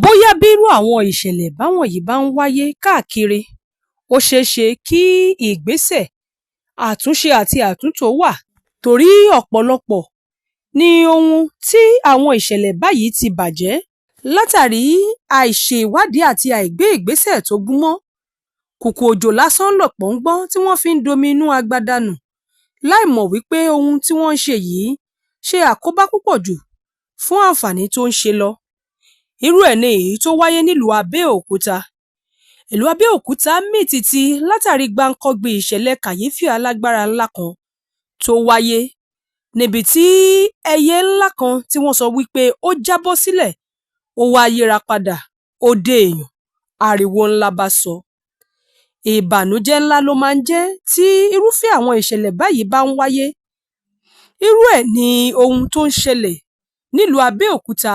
Bóyá bírú àwọn ìṣẹ̀lẹ̀ báwọn yìí bá ń wáyé káàkiri, ó ṣeéṣe kí ìgbésẹ̀ àtúnṣe àti àtúntò wà, torí ọ̀pọ̀lọpọ̀ ni ohun tí àwọn ìṣẹ̀lẹ̀ báyìí ti bàjẹ́ látàrí àìṣe ìwádìí àti àìgbé ìgbésẹ̀ tó gúnmọ́. Kùkù òjò lásán lọ̀pọ̀ ń gbọ́n tí wọ́n fi ń domi inú agbada nù, láìmọ̀ wípé ohun tí wọ́n ń ṣe yìí ṣe àkóbá púpọ̀ jù fún àǹfààní tó ń ṣe lọ. Irú ẹ̀ ni èyí tó wáyé nílùú Abẹ́òkúta. Ìlú Abẹ́òkúta mì tìtì látàrí gbáǹkọ́gbì ìṣẹ̀lẹ̀ kàyéfì alágbára ńlá kan tó wáyé níbi tí ẹyẹ ńlá kan tí wọ́n sọ wípé ó jábọ́ sílẹ̀, ó wá yíra padà, ó dé èèyàn, ariwo ńlá bá sọ. Ìbànújẹ́ ńlá ló máa ń jẹ́ tí irúfẹ́ àwọn ìṣẹ̀lẹ̀ báyìí bá ń wáyé. Irú ẹ̀ ni ohun tó ń ṣẹlẹ̀ nílùú Abẹ́òkúta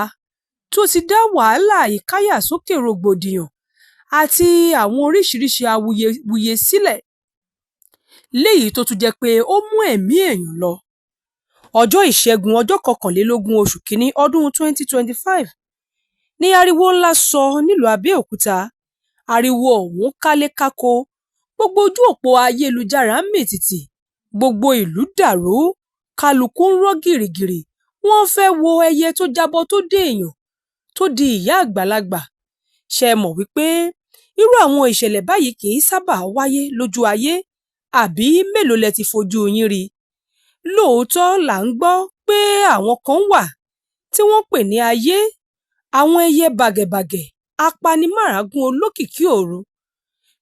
tó ti dá wàhálà ìkáyàsókè rògbòdìyàn àti àwọn oríṣiríṣi awuyewuye sílẹ̀, léyìí tó tún jẹ́ pé ó mú ẹ̀mí èèyàn lọ. Ọjọ́ Ìṣẹ́gun ọjọ́ 21 oṣù Kínní ọdún 2025 ní ariwo ńlá sọ nílùú Abẹ́òkúta. Ariwo ọ̀hún kálé kákó, gbogbo ojú òpó ayélujára ń mì tìtì, gbogbo ìlú dàrú, kálukú ń rọ́ gìrìgìrì, wọ́n fẹ́ wo ẹyẹ tó jábọ́ tó dé èèyàn tó di ìyá àgbàlagbà. Ṣé mọ̀ wípé irú àwọn ìṣẹ̀lẹ̀ báyìí kì í sábà wáyé lójú ayé, àbí mélòó lẹ ti fojú yín rí? Lóòótọ́ là ń gbọ́ pé àwọn kan wà tí wọ́n pè ní ayé, àwọn ẹyẹ bàgẹ̀bàgẹ̀ apanimáragun olókìkí òru.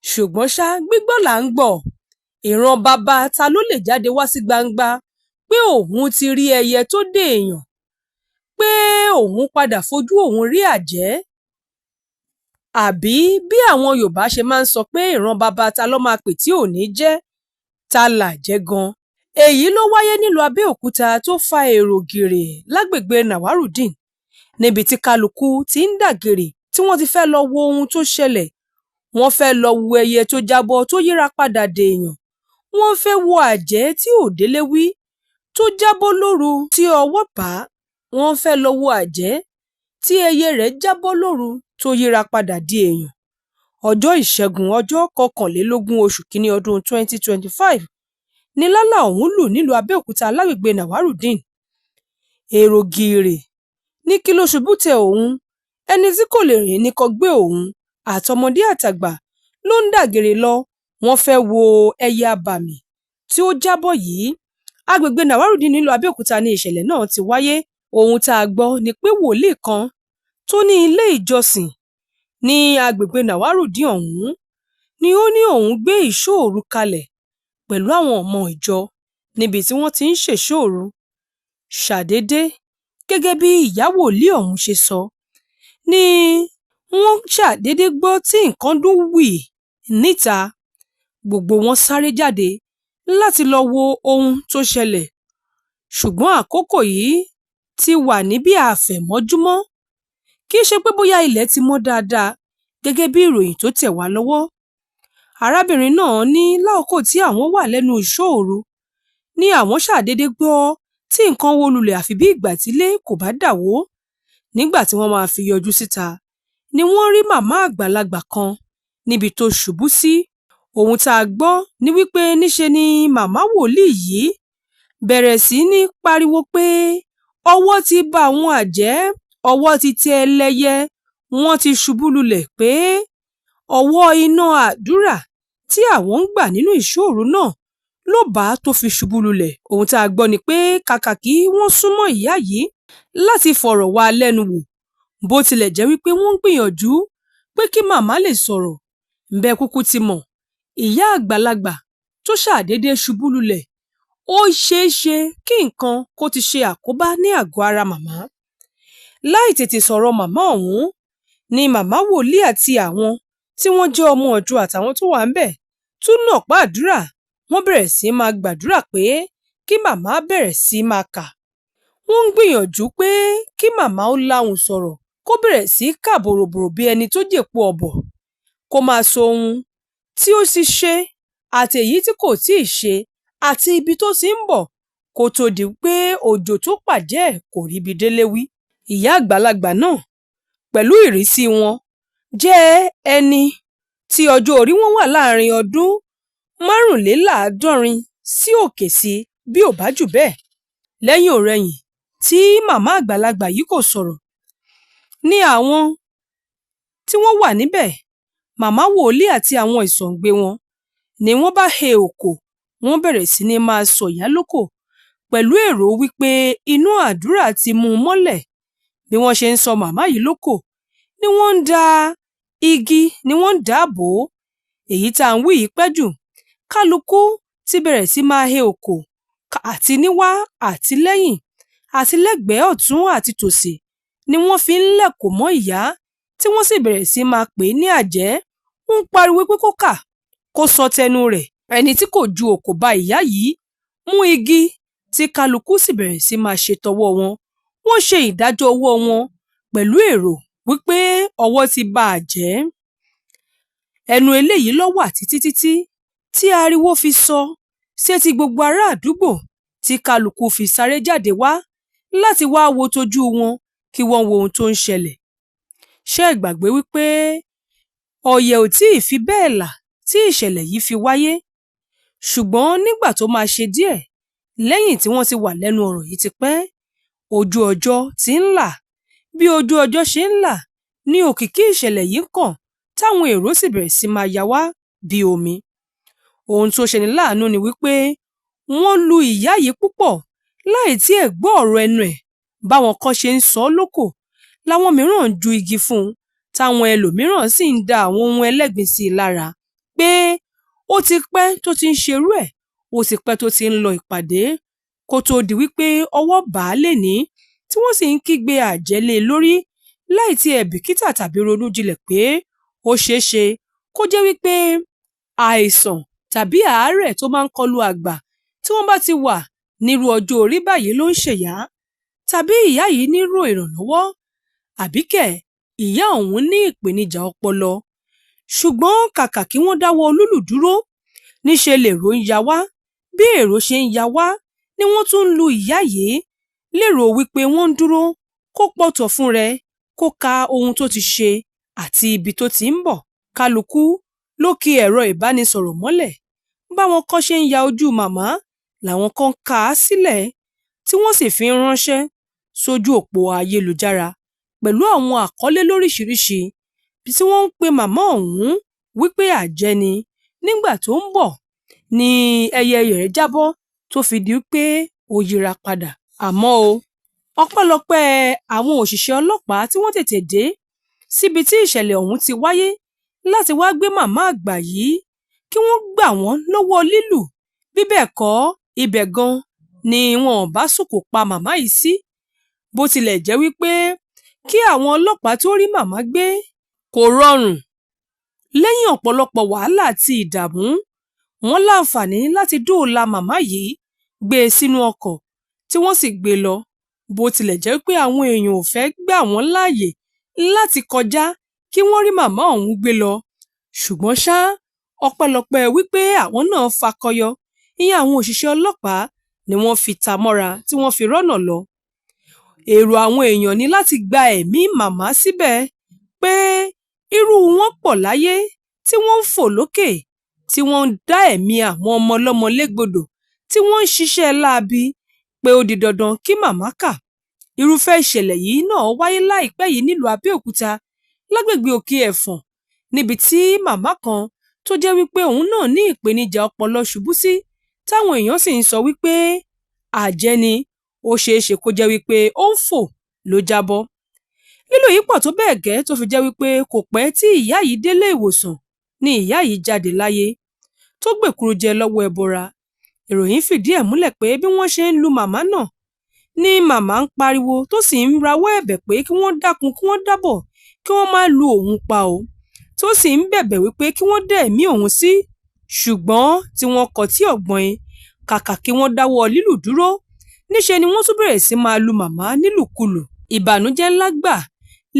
Ṣùgbọ́n ṣá, gbígbọ́ là ń gbọ́. Ìran bàbá ta ló lè jáde wá sí gbangba pé òun ti rí ẹyẹ tó dé èèyàn, pé òun padà fojú òun rí àjẹ́? Àbí bí àwọn Yorùbá ṣe máa ń sọ pé ìran bàbá ta ló máa pè tí ò ní jẹ́, ta làjẹ́ gan? Èyí ló wáyé nílùú Abẹ́òkúta tó fa èrò gìrì lágbègbè Nawarudeen, níbi tí kálukú ti ń dàgìrì tí wọ́n ti fẹ́ lọ wo ohun tó ṣẹlẹ̀. Wọ́n fẹ́ lọ wo ẹyẹ tó jábọ́ tó yíra padà dèèyàn. Wọ́n fẹ́ wo àjẹ́ tí ò délé wí tó jábọ́ lóru tí ọwọ́ bá. Wọ́n fẹ́ lọ wo àjẹ́ tí ẹyẹ rẹ̀ jábọ́ lóru tó yíra padà di èèyàn. Ọjọ́ Ìṣẹ́gun ọjọ́ 21 oṣù Kínní ọdún 2025 ní lálá ọ̀hún lù nílùú Abẹ́òkúta lágbègbè Nawarudeen. Èrò gìrì ní kí ló ṣubú tẹ òun, ẹni tí kò lè rìn ní kó gbé òun, àtọmọdé àtàgbà ló ń dàgìrì lọ. Wọ́n fẹ́ wo ẹyẹ abàmì tí ó jábọ́ yìí. Agbègbè Nawarudeen nílùú Abẹ́òkúta ni ìṣẹ̀lẹ̀ náà ti wáyé. Ohun tá a gbọ́ ni pé wòlíì kan tó ní ilé ìjọsìn ní agbègbè Nawarudeen ọ̀hún ni ó ní òun gbé ìṣóòru kalẹ̀ pẹ̀lú àwọn ọmọ ìjọ níbi tí wọ́n ti ń ṣèṣóòru. Ṣàdédé, gẹ́gẹ́ bí ìyá wòlíì ọ̀hún ṣe sọ, ni wọ́n ṣàdédé gbọ́ tí nǹkan dún wì níta. Gbogbo wọn sáré jáde láti lọ wo ohun tó ṣẹlẹ̀. Ṣùgbọ́n àkókò yìí ti wà ní bí àfẹ̀mọ́júmọ́. Kì í ṣe pé bóyá ilẹ̀ ti mọ́ dáadáa gẹ́gẹ́ bí ìròyìn tó tẹ̀ wá lọ́wọ́. Arábìnrin náà ní láòkó tí àwọn wà lẹ́nu ìṣóòru ni àwọn ṣàdédé gbọ́ tí nǹkan wó lulẹ̀ àfi bí ìgbà tílé kò bá dàwó. Nígbà tí wọ́n máa fi yọjú síta ni wọ́n rí màmá àgbàlagbà kan níbi tó ṣubú sí. Ohun tá a gbọ́ ni wípé níṣe ni màmá wòlíì yìí bẹ̀rẹ̀ sí ní pariwo pé ọwọ́ ti bá àwọn àjẹ́, ọwọ́ ti tẹ ẹlẹ́yẹ, wọ́n ti ṣubú lulẹ̀, pé ọwọ́ iná àdúrà tí àwọn ń gbà nínú ìṣóòru náà ló bá a tó fi ṣubú lulẹ̀. Ohun tá a gbọ́ ni pé kàkà kí wọ́n súnmọ́ ìyá yìí láti fọ̀rọ̀ wá lẹ́nu wò, bó tilẹ̀ jẹ́ wípé wọ́n ń gbìyànjú pé kí màmá lè sọ̀rọ̀. Ǹbẹ́ kúkú ti mọ̀, ìyá àgbàlagbà tó ṣàdédé ṣubú lulẹ̀, ó ṣeéṣe kí nǹkan kó ti ṣe àkóbá ní àgọ́ ara màmá. Láì tètè sọ̀rọ̀ màmá ọ̀hún ni màmá wòlíì àti àwọn tí wọ́n jẹ́ ọmọ ọ̀dọ̀ àtàwọn tó wà ńbẹ̀ tún nàpá àdúrà. Wọ́n bẹ̀rẹ̀ sí máa gbàdúrà pé kí màmá bẹ̀rẹ̀ sí máa kà. Wọ́n ń gbìyànjú pé kí màmá ó láhùn sọ̀rọ̀, kó bẹ̀rẹ̀ sí kà bòròbòrò bí ẹni tó jèpo ọ̀bọ̀, kó máa sọ ohun tí ó ti ṣe àti èyí tí kò tíì ṣe àti ibi tó ti ń bọ̀ kó tó di pé òjò tó pàjẹ́ kò ríbi délé wí. Ìyá àgbàlagbà náà pẹ̀lú ìrísí wọn jẹ́ ẹni tí ọjọ́ orí wọn wà láàrin ọdún márùnléláàádọ́rin sí òkè sí bí ò bá jù bẹ́ẹ̀. Lẹ́yìn-ò-rẹyìn tí màmá àgbàlagbà yìí kò sọ̀rọ̀ ní àwọn tí wọ́n wà níbẹ̀, màmá wòlíì àti àwọn ìsọ̀ǹgbé wọn ni wọ́n bá he òkò, wọ́n bẹ̀rẹ̀ sí ní máa sọ̀yá lókò pẹ̀lú èrò wípé inú àdúrà ti mú un mọ́lẹ̀. Bí wọ́n ṣe ń sọ màmá yìí lókò ni wọ́n ń da igi ni wọ́n ń dà bò ó. Èyí tá à ń wí yìí pẹ́ jù, kálukú ti bẹ̀rẹ̀ sí máa he òkò àti níwá àti lẹ́yìn àti lẹ́gbẹ̀ẹ́ ọ̀tún àti tòsì ni wọ́n fi ń lẹ̀kò mọ́ ìyá, tí wọ́n sì bẹ̀rẹ̀ sí máa pè é ní àjẹ́. Ń pariwo pé kó kà, kó sọ tẹnu rẹ̀. Ẹni tí kò ju òkò ba ìyá yìí mú igi tí kálukú sì bẹ̀rẹ̀ sí máa ṣe tọwọ́ wọn. Wọ́n ṣe ìdájọ́ ọwọ́ wọn pẹ̀lú èrò wípé ọwọ́ ti ba àjẹ́. Ẹnu eléyìí ló wà títí tí ariwo fi sọ sétí gbogbo ará àdúgbò, tí kálukú fi sáré jáde wá láti wá wo tójú wọn kí wọ́n wo ohun tó ń ṣẹlẹ̀. Ṣé ẹ gbàgbé wípé ọ̀yẹ̀ ò tí ì fi bẹ́ẹ̀ là tí ìṣẹ̀lẹ̀ yìí fi wáyé? Ṣùgbọ́n nígbà tó máa ṣe díẹ̀ lẹ́yìn tí wọ́n ti wà lẹ́nu ọ̀rọ̀ yìí ti pẹ́, ojú ọjọ́ ti ń là. Bí ojú ọjọ́ ṣe ń là ní òkìkí ìṣẹ̀lẹ̀ yìí kàn, táwọn èrò sì bẹ̀rẹ̀ sí máa ya wá bí omi. Ohun tó ṣeni láàánú ni wípé wọ́n lu ìyá yìí púpọ̀ láì tí ẹ̀ gbọ́ ọ̀rọ̀ ẹnu ẹ̀. Báwọn kan ṣe ń sọ ọ́ lókò, láwọn mìíràn ń ju igi fún un, táwọn ẹlòmíràn sì ń da àwọn ohun ẹlẹ́gbin sí i lára pé ó ti pẹ́ tó ti ń ṣerú ẹ̀, ó ti pẹ́ tó ti ń lọ ìpàdé, kó tó di wípé ọwọ́ bà á lénìí, tí wọ́n sì ń kígbe àjẹ́ lé e lórí láì tí ẹ̀ bìkítà tàbí ronú jinlẹ̀ pé ó ṣeé ṣe kó jẹ́ wípé àìsàn tàbí àárẹ̀ tó máa ń kọlu àgbà tí wọ́n bá ti wà nírú ọjọ́ orí báyìí ló ń ṣèyá, tàbí ìyá yìí nílò ìrànlọ́wọ́, àbíkẹ́ ìyá òun ní ìpèníjà ọpọlọ. Ṣùgbọ́n kàkà kí wọ́n dáwọ́ lúlù dúró, níṣe lèrò ń ya wá. Bí èrò ṣe ń ya wá ni wọ́n tún ń lu ìyá yìí lérò wípé wọ́n ń dúró kó pọ̀tọ̀ fún rẹ̀, kó ka ohun tó ti ṣe àti ibi tó ti ń bọ̀. Kálukú ló ki ẹ̀rọ ìbánisọ̀rọ̀ mọ́lẹ̀. Báwọn kan ṣe ń ya ojú màmá làwọn kan kà á sílẹ̀, tí wọ́n sì fi ń ránṣẹ́ sójú òpó ayélujára pẹ̀lú àwọn àkọlé lóríṣiríṣi tí wọ́n ń pe màmá ọ̀hún wípé àjẹ́ ni. Nígbà tó ń bọ̀ ni ẹyẹ rẹ̀ jábọ́ tó fi di pé ó yíra padà. Àmọ́ o, ọpẹ́lọpẹ́ àwọn òṣìṣẹ́ ọlọ́pàá tí wọ́n tètè dé síbi tí ìṣẹ̀lẹ̀ ọ̀hún ti wáyé láti wá gbé màmá àgbà yìí kí wọ́n gbà wọ́n lọ́wọ́ lílù. Bí bẹ́ẹ̀ kọ́, ibẹ̀ gan ni wọn ò bá sòkò pa màmá yìí sí. Bó tilẹ̀ jẹ́ wípé kí àwọn ọlọ́pàá tó rí màmá gbé kò rọrùn. Lẹ́yìn ọ̀pọ̀lọpọ̀ wàhálà àti ìdààmú, wọ́n láǹfààní láti dóòlà màmá yìí, gbé e sínú ọkọ̀ tí wọ́n sì gbé e lọ. Bó tilẹ̀ jẹ́ pé àwọn èèyàn ò fẹ́ gbà wọ́n láàyè láti kọjá kí wọ́n rí màmá ọ̀hún gbé lọ. Ṣùgbọ́n ṣá, ọpẹ́lọpẹ́ wípé àwọn náà fakọyọ, ìyẹn àwọn òṣìṣẹ́ ọlọ́pàá ni wọ́n fi ta mọ́ra tí wọ́n fi rọ́nà lọ. Èrò àwọn èèyàn ní láti gba ẹ̀mí màmá síbẹ̀, pé irú wọn pọ̀ láyé tí wọ́n ń fò lókè, tí wọ́n ń dá ẹ̀mí àwọn ọmọ ọlọ́mọ légbodò, tí wọ́n ń ṣiṣẹ́ láabi, pé ó di dandan kí màmá kà. Irúfẹ́ ìṣẹ̀lẹ̀ yìí náà wáyé láìpẹ́ yìí nílùú Abẹ́òkúta lágbègbè Òkè Ẹ̀fọ̀n, níbi tí màmá kan tó jẹ́ wípé òun náà ní ìpèníjà ọpọlọ ṣubú sí, táwọn èèyàn sì ń sọ wípé àjẹ́ ni, ó ṣeé ṣe kó jẹ́ wípé ó ń fò ló jábọ́. Lílù yìí pọ̀ tó bẹ́ẹ̀ gẹ́ tó fi jẹ́ wípé kò pẹ́ tí ìyá yìí délé ìwòsàn ni ìyá yìí jáde láyé tó gbèkúrú jẹ lọ́wọ́ ẹbọra. Ìròyìn fìdí ẹ̀ múlẹ̀ pé bí wọ́n ṣe ń lu màmá náà ni màmá ń pariwo tó sì ń rawọ́ ẹ̀bẹ̀ pé kí wọ́n dákun, kí wọ́n dábọ̀, kí wọ́n má lu òun pa o, tó sì ń bẹ̀bẹ̀ wípé kí wọ́n dá ẹ̀mí òun sí. Ṣùgbọ́n tí wọ́n kọ̀ tí ọ̀gbọ́n, kàkà kí wọ́n dáwọ́ lílù dúró, níṣe ni wọ́n tún bẹ̀rẹ̀ sí máa lu màmá nílùkulù. Ìbànújẹ́ ńlá gbà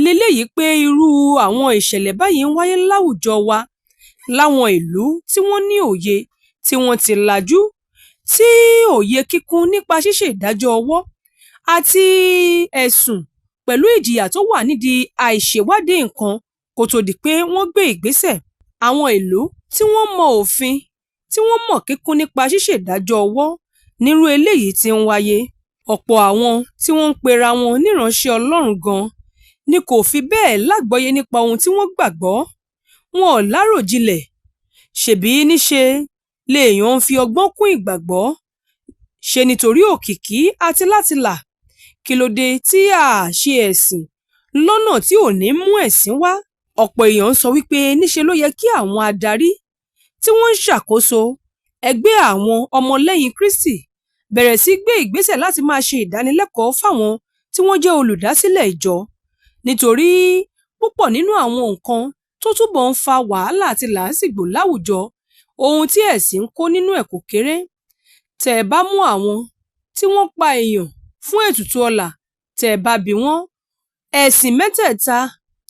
leléyìí pé irú àwọn ìṣẹ̀lẹ̀ báyìí ń wáyé láwùjọ wa, láwọn ìlú tí wọ́n ní òye, tí wọ́n ti lajú, tí òye kíkún nípa ṣíṣe ìdájọ́ ọwọ́ àti ẹ̀sùn pẹ̀lú ìjìyà tó wà nídìí àìṣèwádìí nǹkan kó tó di pé wọ́n gbé ìgbésẹ̀. Àwọn ìlú tí wọ́n mọ òfin, tí wọ́n mọ̀ kíkún nípa ṣíṣèdájọ́ ọwọ́ nírú eléyìí tí ń wáyé. Ọ̀pọ̀ àwọn tí wọ́n ń pera wọn níránṣẹ́ Ọlọ́run gan ni kò fi bẹ́ẹ̀ lágbọ́yé nípa ohun tí wọ́n gbàgbọ́. Wọn ò láròjinlẹ̀. Ṣèbí níṣe lèèyàn ń fi ọgbọ́n kún ìgbàgbọ́, ṣe nítorí òkìkí àti láti là. Kí ló dé tí a ṣe ẹ̀sìn lọ́nà tí ò ní mú ẹ̀sín wá? Ọ̀pọ̀ èèyàn ń sọ wípé níṣe ló yẹ kí àwọn adarí tí wọ́n ń ṣàkóso ẹgbẹ́ àwọn ọmọlẹ́yìn Kristi bẹ̀rẹ̀ sí gbé ìgbésẹ̀ láti máa ṣe ìdánilẹ́kọ̀ọ́ fáwọn tí wọ́n jẹ́ olùdásílẹ̀ ìjọ, nítorí púpọ̀ nínú àwọn nǹkan tó túbọ̀ ń fa wàhálà àti làásìgbò láwùjọ, ohun tí ẹ̀sìn ń kó nínú ẹ̀ kò kéré. Tẹ́ ẹ bá mú àwọn tí wọ́n pa èèyàn fún ètùtù ọlà, tẹ́ ẹ bá bi wọ́n, ẹ̀sìn mẹ́tẹ̀ẹ̀ta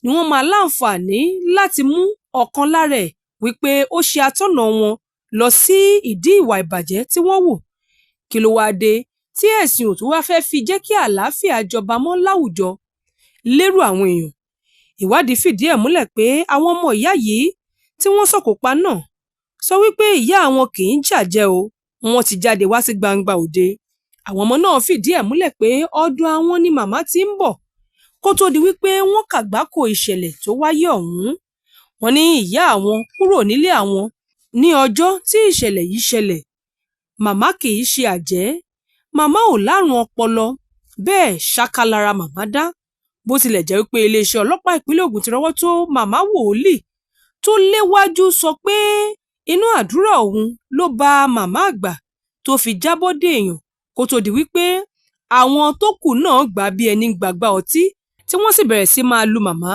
ni wọ́n máa láǹfààní láti mú ọ̀kan lára ẹ̀ wípé ó ṣe atọ́nà wọn lọ sí ìdí ìwà ìbàjẹ́ tí wọ́n wù. Kí ló wá dé tí ẹ̀sìn ò tún wá fẹ́ fi jẹ́ kí àlàáfíà jọba mọ́ láwùjọ? Lérò àwọn èèyàn, ìwádìí fìdí ẹ̀ múlẹ̀ pé àwọn ọmọ ìyá yìí tí wọ́n sọ̀kò pa náà sọ wípé ìyá àwọn kì í jàjẹ́ o, wọ́n ti jáde wá sí gbangba òde. Àwọn ọmọ náà fìdí ẹ̀ múlẹ̀ pé ọ̀dọ̀ àwọn ni màmá ti ń bọ̀ kó tó di wípé wọ́n kàgbákò ìṣẹ̀lẹ̀ tó wáyé ọ̀hún. Wọ́n ní ìyá àwọn kúrò nílé àwọn ní ọjọ́ tí ìṣẹ̀lẹ̀ yìí ṣẹlẹ̀. Màmá kì í ṣe àjẹ́, màmá ò lárùn ọpọlọ, bẹ́ẹ̀ ṣáká lára màmá dá. Bó tilẹ̀ jẹ́ wípé iléeṣẹ́ ọlọ́pàá ìpínlẹ̀ Ògùn ti rọ́wọ́ tó màmá wòlíì tó léwájú sọ pé inú àdúrà òun ló bá màmá àgbà tó fi jábọ́ dé èèyàn kó tó di wípé àwọn tó kù náà gbà bí ẹni gbàgbà ọtí tí wọ́n sì bẹ̀rẹ̀ sí máa lu màmá.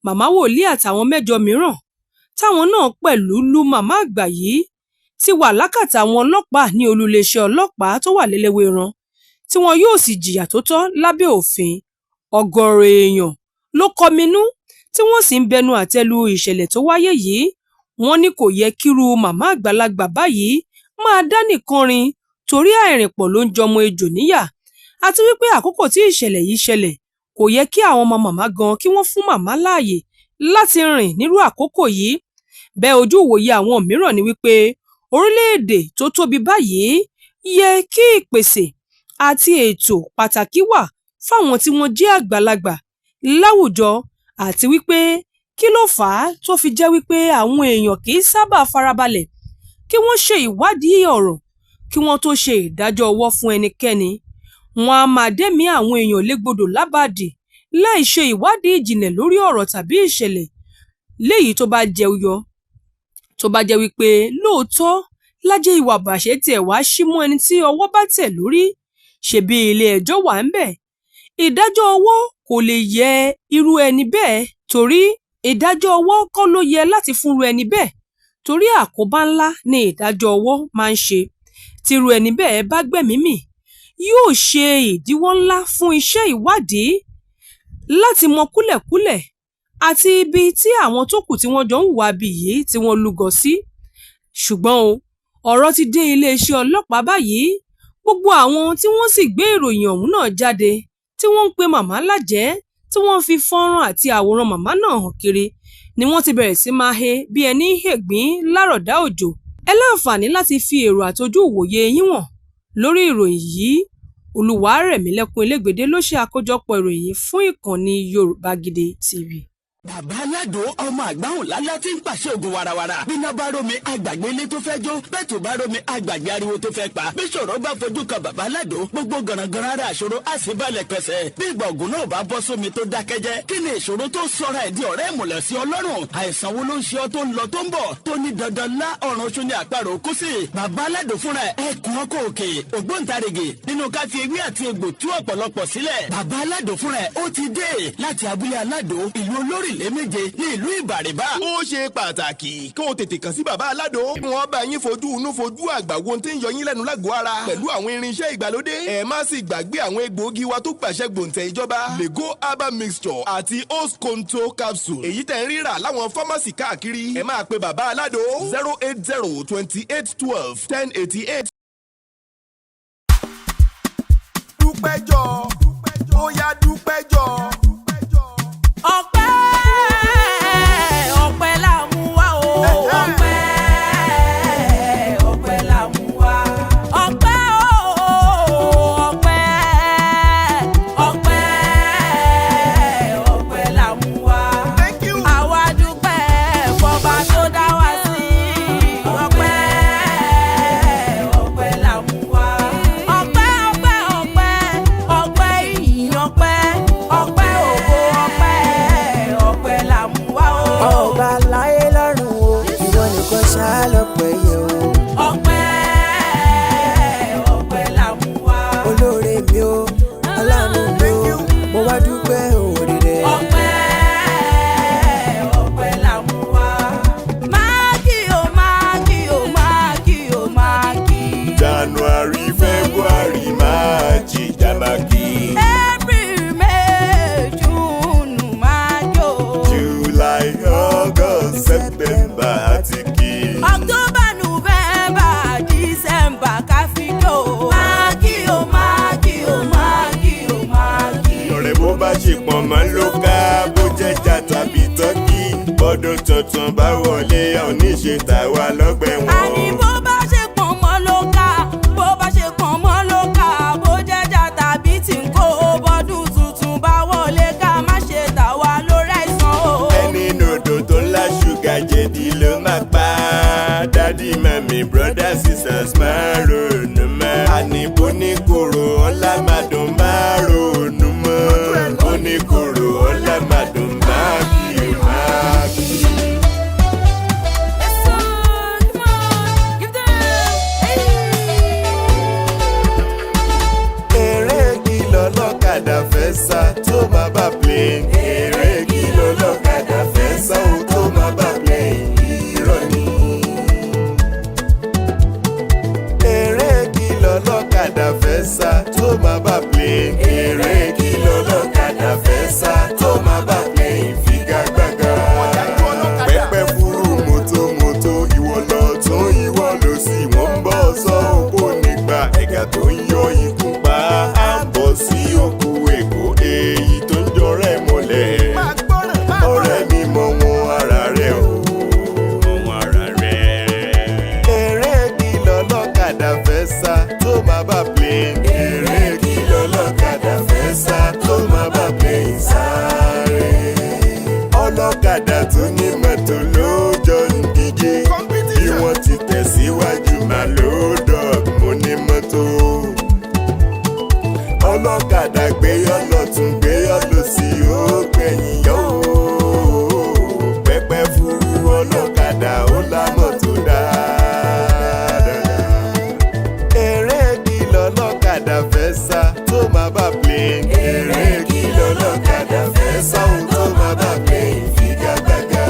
Màmá wòlíì àtàwọn 8 mìíràn táwọn náà pẹ̀lú lu màmá àgbà yìí ti wà lákàtà àwọn ọlọ́pàá ní olúléeṣẹ́ ọlọ́pàá tó wà lélẹ́wẹ̀ẹ́ran, tí wọn yóò sì jìyà tó tọ́ lábẹ́ òfin. Ọ̀gọ̀rọ̀ èèyàn ló kọminú tí wọ́n sì ń bẹnu àtẹ́lu ìṣẹ̀lẹ̀ tó wáyé yìí. Wọ́n ní kò yẹ kírú màmá àgbàlagbà báyìí máa dá nìkan rin torí àìrìnpọ̀ ló ń jọmọ ejò níyà, àti wípé àkókò tí ìṣẹ̀lẹ̀ yìí ṣẹlẹ̀ kò yẹ kí àwọn ọmọ màmá gan kí wọ́n fún màmá láàyè láti rìn nírú àkókò yìí. Bẹ́ẹ̀ ojú ìwòye àwọn mìíràn ni wípé orílẹ̀-èdè tó tóbi báyìí yẹ kí ìpèsè àti ètò pàtàkì wà fáwọn tí wọ́n jẹ́ àgbàlagbà láwùjọ, àti wípé kí ló fà á tó fi jẹ́ wípé àwọn èèyàn kì í sábà farabalẹ̀ kí wọ́n ṣe ìwádìí ọ̀rọ̀ kí wọ́n tó ṣe ìdájọ́ ọwọ́ fún ẹnikẹ́ni. Wọ́n á máa dẹ́mi àwọn èèyàn légbodò lábàdì láì ṣe ìwádìí ìjìnlẹ̀ lórí ọ̀rọ̀ tàbí ìṣẹ̀lẹ̀ léyìí tó bá jẹyọ. Tó bá jẹ́ wípé lóòótọ́ lájẹ́ ìwà bàṣẹ́ tiẹ̀ wá sí mú ẹni tí ọwọ́ bá tẹ̀ lórí, ṣebí ilé ẹjọ́ wà ń bẹ̀. Ìdájọ́ ọwọ́ kò lè yẹ irú ẹni bẹ́ẹ̀, torí ìdájọ́ ọwọ́ kọ́ ló yẹ láti fúnru ẹni bẹ́ẹ̀, torí àkóbá ńlá ni ìdájọ́ ọwọ́ máa ń ṣe. Tírú ẹni bẹ́ẹ̀ bá gbẹ̀mí mì, yóò ṣe ìdíwọ́ ńlá fún iṣẹ́ ìwádìí láti mọ kúlẹ̀kúlẹ̀ àti ibi tí àwọn tó kù tí wọ́n jọ ń hùwà bí yìí tí wọ́n lúgọ sí. Ṣùgbọ́n ọ̀rọ̀ ti dé iléeṣẹ́ ọlọ́pàá báyìí. Gbogbo àwọn tí wọ́n sì gbé ìròyìn ọ̀hún náà jáde tí wọ́n ń pe màmá lájẹ́, tí wọ́n fi fọ́nrán àti àwòrán màmá náà hàn kiri, ni wọ́n ti bẹ̀rẹ̀ sí máa he bí ẹni hègbín lárọ̀dá òjò. Ẹ láǹfààní láti fi èrò àtojú ìwòye yín wọ̀n lórí ìròyìn yìí. Olúwarẹ̀mílẹ́kún Elégbèdé ló ṣe àkójọpọ̀ ìròyìn fún ìkànnì Yorùbá Gidi TV. Bàbá Aládò ọmọ àgbáhùn lálá tí ń pàṣẹ ògùn warawara. Bíná bá rómi àgbàgbé ilé tó fẹ́ jó, bẹ́ẹ̀ tó bá rómi àgbàgbé ariwo tó fẹ́ pa. Bí ṣòro bá fojú kan Bàbá Aládò, gbogbo gànàgànà ara àṣòro á sì balẹ̀ pẹ̀sẹ̀. Bí ìgbà ògùn náà bá bọ́ sómi tó dákẹ́jẹ́, kí ni ìṣòro tó sọra ẹ̀ di ọ̀rẹ́ ìmùlẹ̀ sí Ọlọ́run? Àìsàn wo ló ń ṣe ọ tó ń lọ tó ń bọ̀ tó ní dandan lá ọ̀run oṣù ní àparò kú sí? Bàbá Aládò fúnra ẹkùn ọkọ̀ òkè ògbóǹtarìgì nínú ká fi ewé àti egbò tú ọ̀pọ̀lọpọ̀ sílẹ̀. Bàbá Aládò fúnra ó ti dé láti abúlé Aládò, ìlú Olórílẹ̀ méje ní ìlú Ìbàrìbà. Ó ṣe pàtàkì kó o tètè kàn sí Bàbá Aládò. Wọ́n bá yín fojú inú fojú àgbà wo tí ń yọ yín lẹ́nu lágọ̀ọ́ ara pẹ̀lú àwọn irinṣẹ́ ìgbàlódé. Ẹ má sì gbàgbé àwọn egbòogi wa tó gbàṣẹ gbòǹtẹ̀ ìjọba, Lego herbal mixture àti Osconto capsule. Èyí tẹ̀ ń rírà láwọn fámásì káàkiri. Ẹ máa pe Bàbá Aládò 08028121088. Dúpẹ́jọ́. ó yá dúpẹ́ jọ. ọpẹ́ ọpẹ́ là mú wá o. ọpẹ́ ọpẹ́ là mú wá. ọpẹ́ o ọpẹ́ ọpẹ́ ọpẹ́ là mú wá. Thank you. àwa dúpẹ́ fọba tó dá wa sí. ọpẹ́ ọpẹ́ là mú wá. ọpẹ́ ọpẹ́ ọpẹ́ ọpẹ́ ìyìn ọpẹ́ ọpẹ́ ògo ọpẹ́ ọpẹ́ là mú wá o. ọba láyé lọ́run o ìwọ nìkan ṣáá lọ́pẹ́ yẹ o. ọpẹ́ ọpẹ́ là mú wá. olóore mi o aláàánú mi o mo wá dúpẹ́ òòrè rẹ. ọpẹ́ ọpẹ́ là mú wá. máàkì o máàkì o máàkì o máàkì. January, February, March, Jamaki. April, May, June, máàkì o. July, August, September, Atiki. October, November, December, káfíńdò. máàkì o máàkì o máàkì o máàkì. Ọ̀rẹ́ bó bá ṣe pọ̀n mọ́ ló ká bó jẹ́jà tàbí tọ́kì. Bọ́dún tuntun bá wọlé oníṣe tàwa lọ́gbẹ̀ àní wọn. bó bá ṣe pọ̀n mọ́ ló ká bó bá ṣe pọ̀n mọ́ ló ká bó jẹ́jà tàbí tí ń kó bọ́dún tuntun bá wọlé ká má ṣe tà wá lórí àìsàn o. Ẹni nòdò tó ńlá ṣúgà jẹ̀dí ló máa pa. Dádì mami broda sisters máa ronú mọ́. Àní bó ní kòrò ọ̀la máa dùn máa ronú mọ́. Bó ní kòrò ọ̀la máa dùn máa kí o máa kí. Eré kí lọ́lọ́kadà fẹ́ sá tó máa bá plane. Eré kí lọ́lọ́kadà fẹ́ sá ó tó máa bá plane. Irọ́ ni. Eré kí lọ́lọ́kadà fẹ́ sá tó máa bá plane. Eré kí lọ́lọ́kadà fẹ́ sá tó máa bá plane. Figagbága. Pẹ́pẹ́ fúru mọ́tò ìwọ lọ tún ìwọ lọ sí wọ́n ń bọ̀ sọ òpó nígbà ẹ̀gà tó ń yọ ikú pa á ń bọ̀ sí òkú èkó èyí tó ń jọrẹ́ mọ́lẹ̀. Ọ̀rẹ́ mi mọ wọn ara rẹ̀ o. Wọn ara rẹ̀. Eré kí lọ́lọ́kadà fẹ́ sá tó máa bá plane. Eré kí lọ́lọ́kadà fẹ́ sá tó máa bá plane sáré. Ọlọ́kadà tó ní mọ́tò ló jọ ń díje. Bí wọ́n ti tẹ̀síwájú máa ló dọ̀ mo ní mọ́tò. Ọlọ́kadà gbéyọ́ lọ́tún gbéyọ́ lọ́sì ó gbẹ̀yìn yọ ó. Pẹ́pẹ́ fúru ọlọ́kadà ó lá mọ́tò dáadáa. Eré kí lọ́lọ́kadà fẹ́ sá tó máa bá plane. Eré kí lọ́lọ́kadà fẹ́ sá ó tó máa bá plane. Figagbága.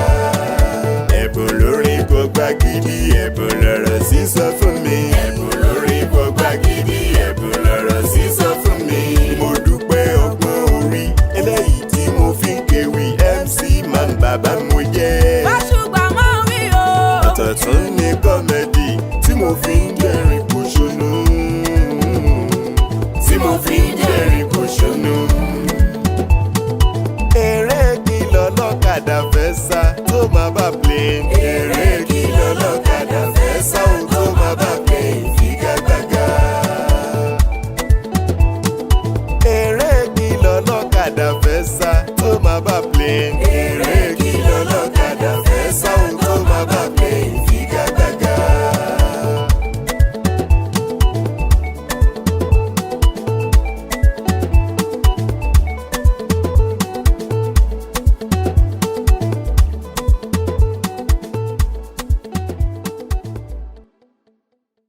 Ẹ̀bùn lórí gbogbo gidi ẹ̀bùn lọ̀rọ̀ sísọ fún mi. Ẹ̀bùn lórí gbogbo gidi ẹ̀bùn lọ̀rọ̀ sísọ fún mi. Mo dúpẹ́ ọgbọ́n orí eléyìí tí mo fi ń kéwì MC man bàbá mo jẹ́. Báṣùgbà mọ́ wí o. Ọ̀tọ̀ tún ní kọ́mẹ́dì tí mo fi ń jẹ́rìn kò ṣonú. Tí mo fi ń jẹ́rìn kò ṣonú. Eré kí lọ́lọ́kadà fẹ́ sá tó máa bá plane.